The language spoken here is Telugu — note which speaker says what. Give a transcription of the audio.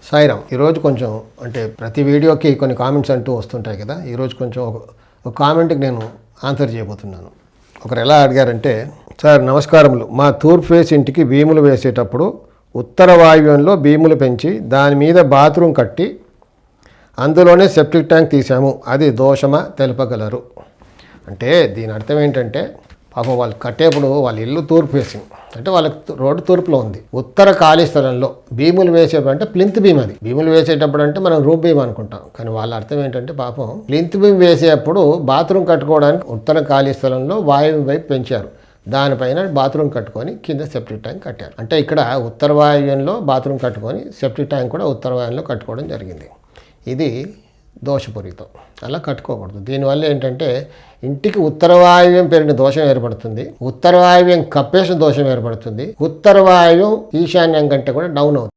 Speaker 1: సాయిరామ్. ఈరోజు కొంచెం అంటే ప్రతి వీడియోకి కొన్ని కామెంట్స్ అంటూ వస్తుంటాయి కదా. ఈరోజు కొంచెం ఒక కామెంట్కి నేను ఆన్సర్ చేయబోతున్నాను. ఒకరు ఎలా అడిగారంటే, సార్ నమస్కారములు, మా తూర్పు ఫేస్ ఇంటికి భీములు వేసేటప్పుడు ఉత్తర వాయువ్యంలో భీములు పెంచి దాని మీద బాత్రూమ్ కట్టి అందులోనే సెప్టిక్ ట్యాంక్ తీసాము, అది దోషమా తెలుపగలరు? అంటే దీని అర్థం ఏంటంటే, పాపం వాళ్ళు కట్టేప్పుడు వాళ్ళ ఇల్లు తూర్పు ఫేసింగ్, అంటే వాళ్ళకి రోడ్డు తూర్పులో ఉంది. ఉత్తర ఖాళీ స్థలంలో భీములు వేసేటప్పుడు అంటే ప్లింత్ భీమ్, అది భీములు వేసేటప్పుడు అంటే మనం రూప్ భీమ్ అనుకుంటాం, కానీ వాళ్ళ అర్థం ఏంటంటే పాపం ప్లింత్ భీమ్ వేసేటప్పుడు బాత్రూమ్ కట్టుకోవడానికి ఉత్తర ఖాళీ స్థలంలో వాయువు వైపు పెంచారు, దానిపైన బాత్రూమ్ కట్టుకొని కింద సెప్టిక్ ట్యాంక్ కట్టారు. అంటే ఇక్కడ ఉత్తర వాయువ్యంలో బాత్రూమ్ కట్టుకొని సెప్టిక్ ట్యాంక్ కూడా ఉత్తర వాయువ్యంలో కట్టుకోవడం జరిగింది. ఇది దోషపూరితం, అలా కట్టుకోకూడదు. దీనివల్ల ఏంటంటే ఇంటికి ఉత్తర వాయువ్యం పెరిగిన దోషం ఏర్పడుతుంది, ఉత్తర వాయువ్యం కప్పేసిన దోషం ఏర్పడుతుంది, ఉత్తర వాయువ్యం ఈశాన్యం కంటే కూడా డౌన్ అవుతుంది.